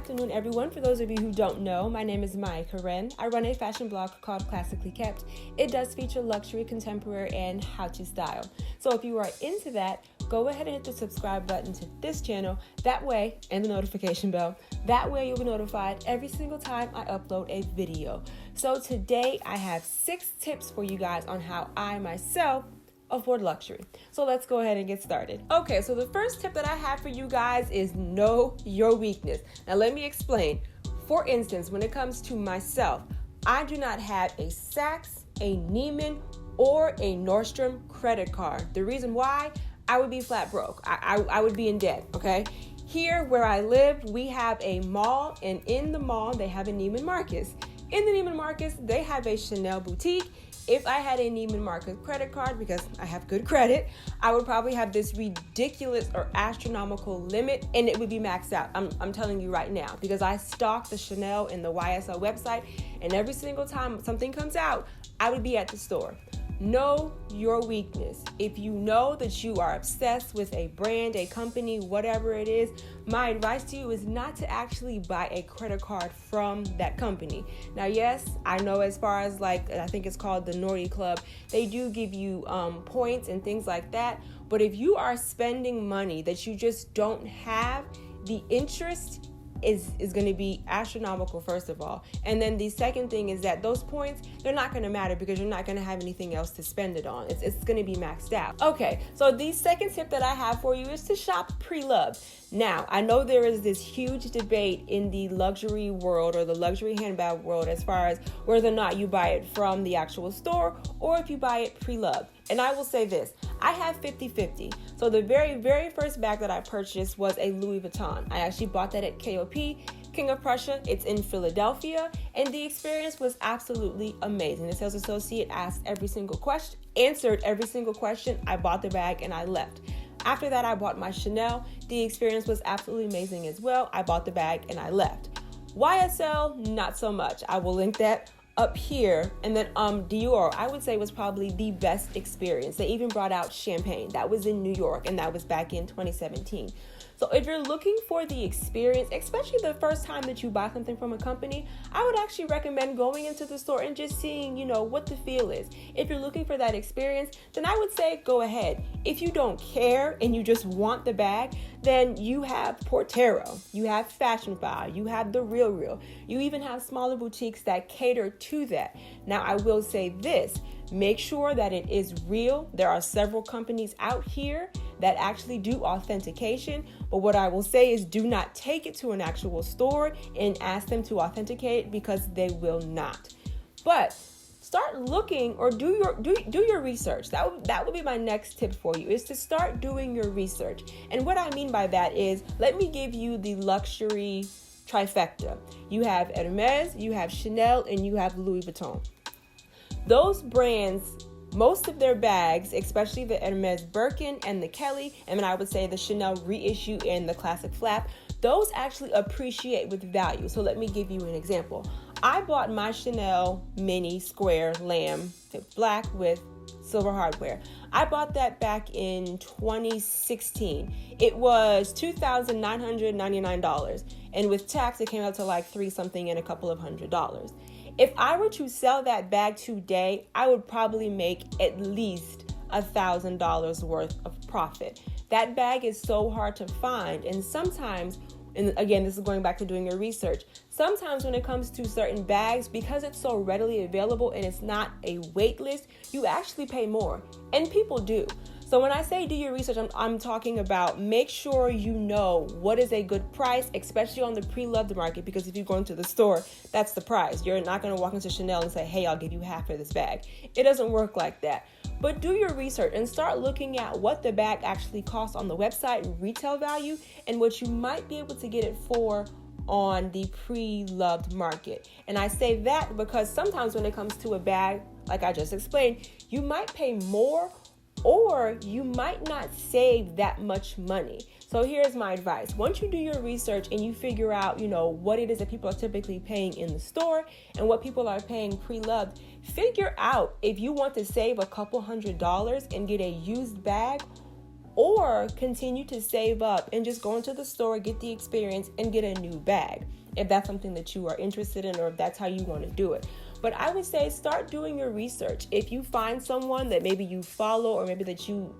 afternoon, everyone. For those of you who don't know, my name is Maya Karen. I run a fashion blog called Classically Kept. It does feature luxury, contemporary, and how to style. So if you are into that, go ahead and hit the subscribe button to this channel. That way, and the notification bell. That way you'll be notified every single time I upload a video. So today I have 6 tips for you guys on how I myself afford luxury. So let's go ahead and get started. Okay, so the first tip that I have for you guys is know your weakness. Now let me explain. For instance, when it comes to myself, I do not have a Saks, a Neiman, or a Nordstrom credit card. The reason why, I would be flat broke. I would be in debt, okay? Here where I live, we have a mall, and in the mall, they have a Neiman Marcus. In the Neiman Marcus, they have a Chanel boutique. If I had a Neiman Marcus credit card, because I have good credit, I would probably have this ridiculous or astronomical limit, and it would be maxed out. I'm telling you right now, because I stalk the Chanel and the YSL website, and every single time something comes out, I would be at the store. Know your weakness. If you know that you are obsessed with a brand, a company, whatever it is, my advice to you is not to actually buy a credit card from that company. Now, yes, I know as far as I think it's called the Naughty Club, they do give you points and things like that. But if you are spending money that you just don't have, the interest is going to be astronomical, first of all. And then the second thing is that those points, they're not going to matter because you're not going to have anything else to spend it on. It's going to be maxed out. Okay, so the second tip that I have for you is to shop pre-loved. Now, I know there is this huge debate in the luxury world or the luxury handbag world as far as whether or not you buy it from the actual store or if you buy it pre-loved. And I will say this, I have 50-50. So the very, very first bag that I purchased was a Louis Vuitton. I actually bought that at KOP, King of Prussia. It's in Philadelphia, and the experience was absolutely amazing. The sales associate asked every single question, answered every single question. I bought the bag and I left. After that, I bought my Chanel. The experience was absolutely amazing as well. I bought the bag and I left. YSL, not so much. I will link that up here. And then Dior, I would say, was probably the best experience. They even brought out champagne. That was in New York, and that was back in 2017. So if you're looking for the experience, especially the first time that you buy something from a company, I would actually recommend going into the store and just seeing, what the feel is. If you're looking for that experience, then I would say go ahead. If you don't care and you just want the bag, then you have Portero, you have Fashionphile, you have The RealReal. You even have smaller boutiques that cater to that. Now, I will say this, make sure that it is real. There are several companies out here that actually do authentication, but what I will say is do not take it to an actual store and ask them to authenticate, because they will not. But start looking or do your research. That would be my next tip for you, is to start doing your research. And what I mean by that is, let me give you the luxury trifecta. You have Hermes, you have Chanel, and you have Louis Vuitton. Those brands, most of their bags, especially the Hermes Birkin and the Kelly, and then I would say the Chanel reissue and the classic flap, those actually appreciate with value. So let me give you an example. I bought my Chanel mini square lamb, black with silver hardware. I bought that back in 2016. It was $2,999, and with tax it came out to like $3 something and a couple of $100. If I were to sell that bag today, I would probably make at least $1,000 worth of profit. That bag is so hard to find, and sometimes, and again, this is going back to doing your research, sometimes when it comes to certain bags, because it's so readily available and it's not a wait list, you actually pay more, and people do. So when I say do your research, I'm talking about make sure you know what is a good price, especially on the pre-loved market, because if you're going to the store, that's the price. You're not going to walk into Chanel and say, hey, I'll give you half for this bag. It doesn't work like that. But do your research and start looking at what the bag actually costs on the website, retail value, and what you might be able to get it for on the pre-loved market. And I say that because sometimes when it comes to a bag, like I just explained, you might pay more or you might not save that much money. So here's my advice. Once you do your research and you figure out, what it is that people are typically paying in the store and what people are paying pre-loved, figure out if you want to save a couple $100s and get a used bag, or continue to save up and just go into the store, get the experience, and get a new bag if that's something that you are interested in or if that's how you want to do it. But I would say start doing your research. If you find someone that maybe you follow or maybe that you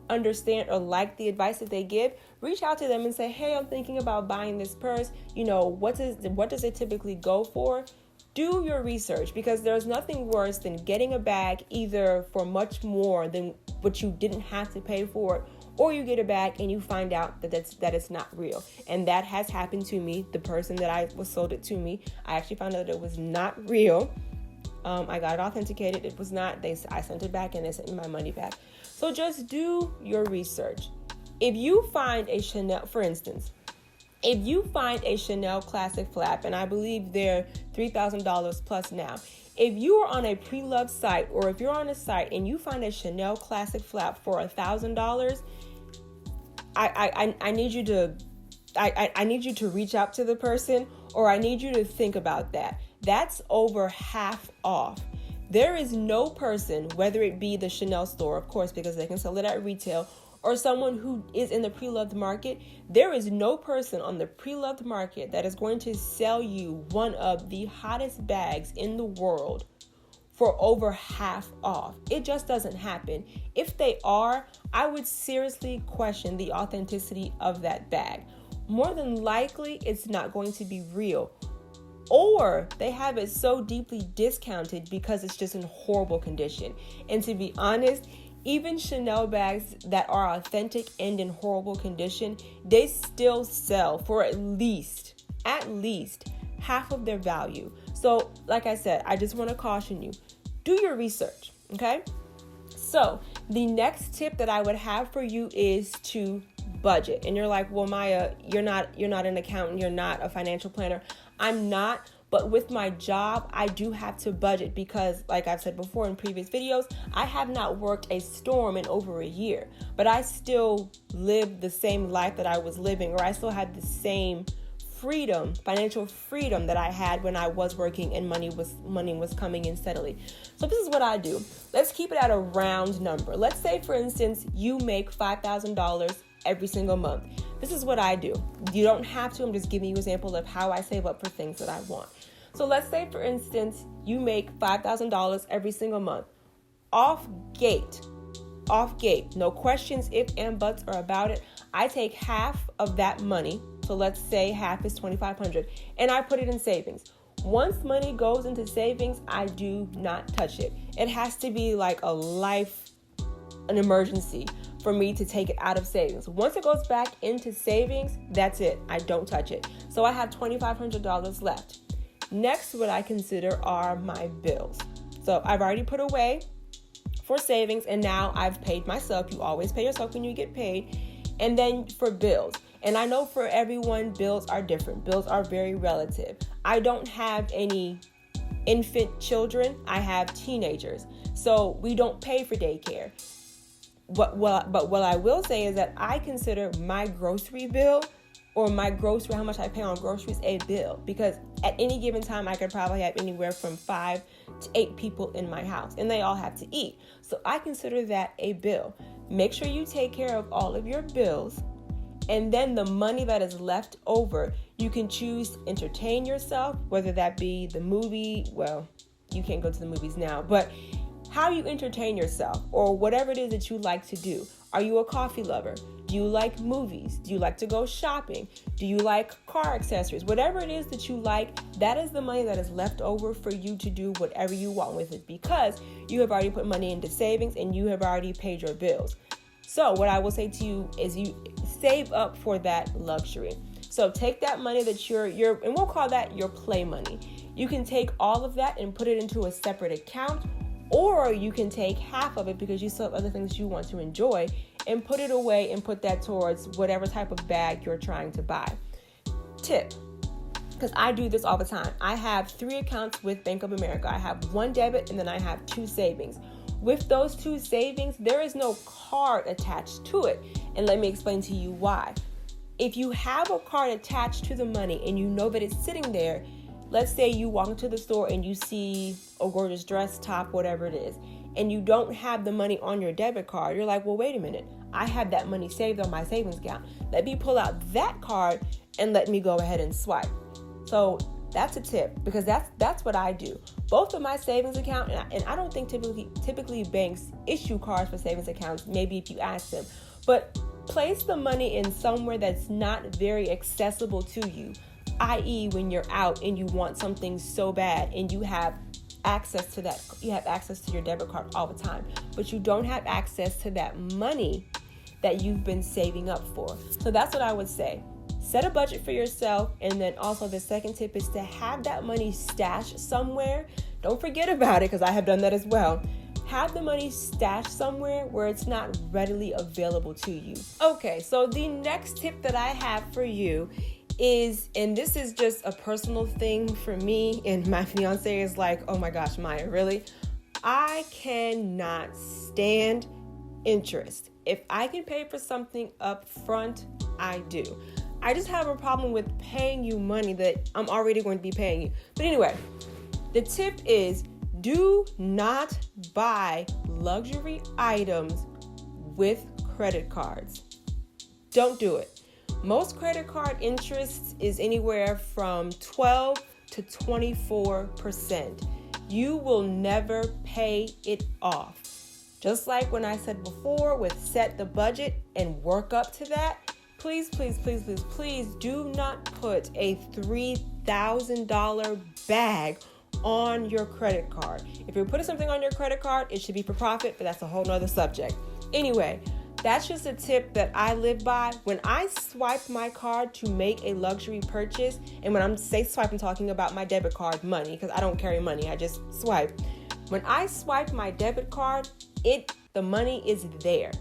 understand or like the advice that they give, reach out to them and say, hey, I'm thinking about buying this purse. What does it typically go for? Do your research, because there's nothing worse than getting a bag either for much more than what you didn't have to pay for it, or you get a bag and you find out that it's not real. And that has happened to me. The person that I was sold it to me, I actually found out that it was not real. I got it authenticated. It was not. I sent it back and they sent me my money back. So just do your research. If you find a Chanel, for instance, if you find a Chanel classic flap, and I believe they're $3,000 plus now, if you are on a pre-loved site or if you're on a site and you find a Chanel classic flap for $1,000, I need you to I need you to reach out to the person, or I need you to think about that. That's over half off. There is no person, whether it be the Chanel store, of course, because they can sell it at retail, or someone who is in the pre-loved market, there is no person on the pre-loved market that is going to sell you one of the hottest bags in the world for over half off. It just doesn't happen. If they are, I would seriously question the authenticity of that bag. More than likely, it's not going to be real. Or they have it so deeply discounted because it's just in horrible condition. And to be honest, even Chanel bags that are authentic and in horrible condition, they still sell for at least half of their value. So, like I said, I just want to caution you, do your research, okay? So, the next tip that I would have for you is to budget. And you're like, well, Maya, you're not an accountant, you're not a financial planner. I'm not. But with my job, I do have to budget because, like I've said before in previous videos, I have not worked a storm in over a year. But I still live the same life that I was living, or I still have the same freedom, financial freedom that I had when I was working and money was coming in steadily. So this is what I do. Let's keep it at a round number. Let's say, for instance, you make $5,000 every single month. This is what I do. You don't have to. I'm just giving you an example of how I save up for things that I want. So let's say, for instance, you make $5,000 every single month. Off gate, no questions, if and buts are about it. I take half of that money. So let's say half is $2,500, and I put it in savings. Once money goes into savings, I do not touch it. It has to be like an emergency for me to take it out of savings. Once it goes back into savings, that's it. I don't touch it. So I have $2,500 left. Next, what I consider are my bills. So I've already put away for savings, and now I've paid myself. You always pay yourself when you get paid. And then for bills. And I know for everyone, bills are different. Bills are very relative. I don't have any infant children. I have teenagers. So we don't pay for daycare. But what I will say is that I consider my grocery bill, or how much I pay on groceries, a bill, because at any given time I could probably have anywhere from 5 to 8 people in my house, and they all have to eat. So I consider that a bill. Make sure you take care of all of your bills, and then the money that is left over, you can choose to entertain yourself, whether that be the movie. Well, you can't go to the movies now, but how you entertain yourself, or whatever it is that you like to do. Are you a coffee lover? Do you like movies? Do you like to go shopping? Do you like car accessories? Whatever it is that you like, that is the money that is left over for you to do whatever you want with it, because you have already put money into savings and you have already paid your bills. So what I will say to you is you save up for that luxury. So take that money that and we'll call that your play money. You can take all of that and put it into a separate account, or you can take half of it because you still have other things you want to enjoy and put it away and put that towards whatever type of bag you're trying to buy. Tip, because I do this all the time. I have 3 accounts with Bank of America. I have 1 debit and then I have 2 savings. With those 2 savings, there is no card attached to it. And let me explain to you why. If you have a card attached to the money and you know that it's sitting there, let's say you walk into the store and you see a gorgeous dress, top, whatever it is. and you don't have the money on your debit card, you're like, well, wait a minute. I have that money saved on my savings account. Let me pull out that card and let me go ahead and swipe. So that's a tip, because that's what I do. Both of my savings account, and I don't think typically banks issue cards for savings accounts, maybe if you ask them, but place the money in somewhere that's not very accessible to you, i.e. when you're out and you want something so bad and you have access to that, you have access to your debit card all the time, but you don't have access to that money that you've been saving up for. So that's what I would say. Set a budget for yourself, and then also the second tip is to have that money stashed somewhere. Don't forget about it, because I have done that as well. Have the money stashed somewhere where it's not readily available to you. Okay, so the next tip that I have for you is, and this is just a personal thing for me, and my fiance is like, oh my gosh, Maya, really? I cannot stand interest. If I can pay for something up front, I do. I just have a problem with paying you money that I'm already going to be paying you. But anyway, the tip is, do not buy luxury items with credit cards. Don't do it. Most credit card interest is anywhere from 12 to 24%. You will never pay it off. Just like when I said before with set the budget and work up to that, please do not put a $3,000 bag on your credit card. If you're putting something on your credit card, it should be for profit, but that's a whole nother subject. Anyway, that's just a tip that I live by. When I swipe my card to make a luxury purchase, and when I'm swipe, I'm talking about my debit card money, because I don't carry money, I just swipe. When I swipe my debit card, the money is there.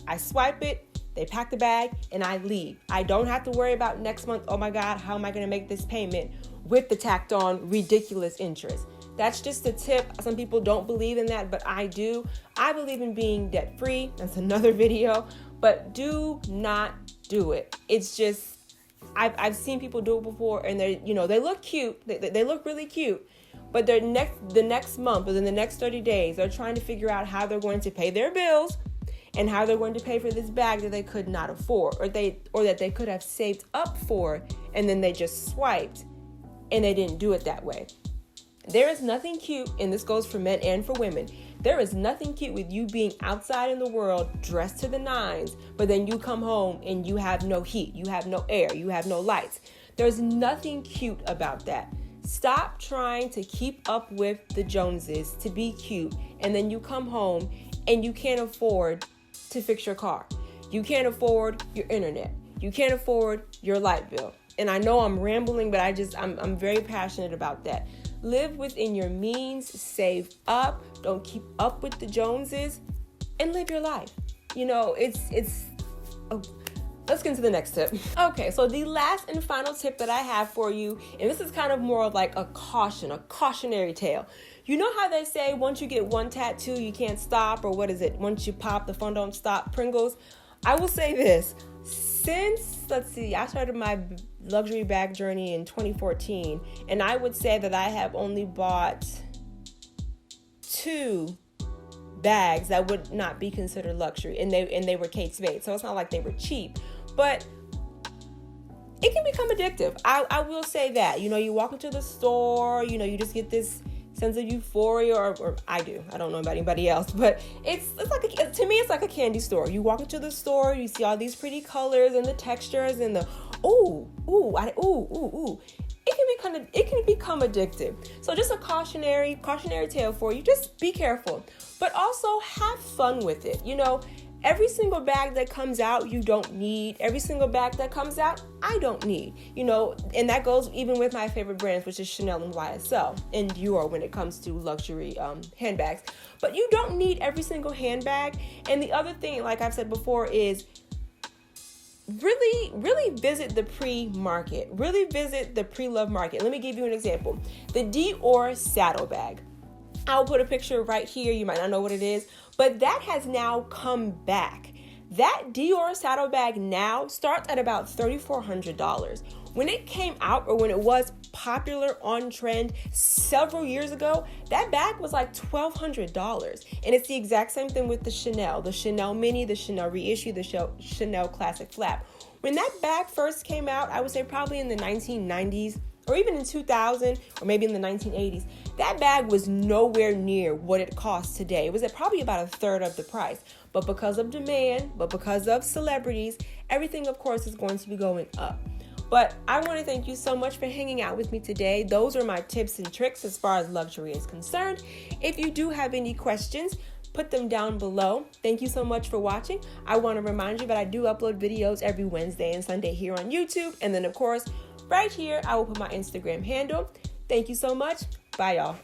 I swipe it, they pack the bag, and I leave. I don't have to worry about next month, oh my God, how am I going to make this payment with the tacked on ridiculous interest? That's just a tip. Some people don't believe in that, but I do. I believe in being debt free. That's another video, but do not do it. It's just, I've seen people do it before, and they look cute. They look really cute, but the next month, within the next 30 days, they're trying to figure out how they're going to pay their bills and how they're going to pay for this bag that they could not afford, or that they could have saved up for, and then they just swiped and they didn't do it that way. There is nothing cute, and this goes for men and for women. There is nothing cute with you being outside in the world dressed to the nines, but then you come home and you have no heat, you have no air, you have no lights. There's nothing cute about that. Stop trying to keep up with the Joneses to be cute, and then you come home and you can't afford to fix your car. You can't afford your internet. You can't afford your light bill. And I know I'm rambling, but I'm very passionate about that. Live within your means, save up, don't keep up with the Joneses, and live your life. Let's get into the next tip. Okay, so the last and final tip that I have for you, and this is kind of more of like a cautionary tale. You know how they say once you get one tattoo, you can't stop, or what is it? Once you pop, the fun don't stop, Pringles. I will say this. Since, I started my luxury bag journey in 2014, and I would say that I have only bought 2 bags that would not be considered luxury, and they were Kate Spade, so it's not like they were cheap, but it can become addictive. I will say that. You walk into the store, you just get this sense of euphoria, or I do. I don't know about anybody else, but it's like to me it's like a candy store. You walk into the store, you see all these pretty colors and the textures and the ooh. It can become addictive. So just a cautionary tale for you. Just be careful, but also have fun with it. Every single bag that comes out, you don't need. Every single bag that comes out, I don't need. And that goes even with my favorite brands, which is Chanel and YSL and Dior when it comes to luxury handbags. But you don't need every single handbag. And the other thing, like I've said before, is really visit the pre-market. Really visit the pre-love market. Let me give you an example. The Dior saddlebag. I'll put a picture right here. You might not know what it is, but that has now come back. That Dior saddlebag now starts at about $3,400. When it came out, or when it was popular on trend several years ago, that bag was like $1,200. And it's the exact same thing with the Chanel Mini, the Chanel Reissue, the Chanel Classic Flap. When that bag first came out, I would say probably in the 1990s, or even in 2000, or maybe in the 1980s, that bag was nowhere near what it costs today. It was at probably about a third of the price. But because of demand, but because of celebrities, everything, of course, is going to be going up. But I want to thank you so much for hanging out with me today. Those are my tips and tricks as far as luxury is concerned. If you do have any questions, put them down below. Thank you so much for watching. I want to remind you that I do upload videos every Wednesday and Sunday here on YouTube. And then, of course, right here, I will put my Instagram handle. Thank you so much. Bye, y'all.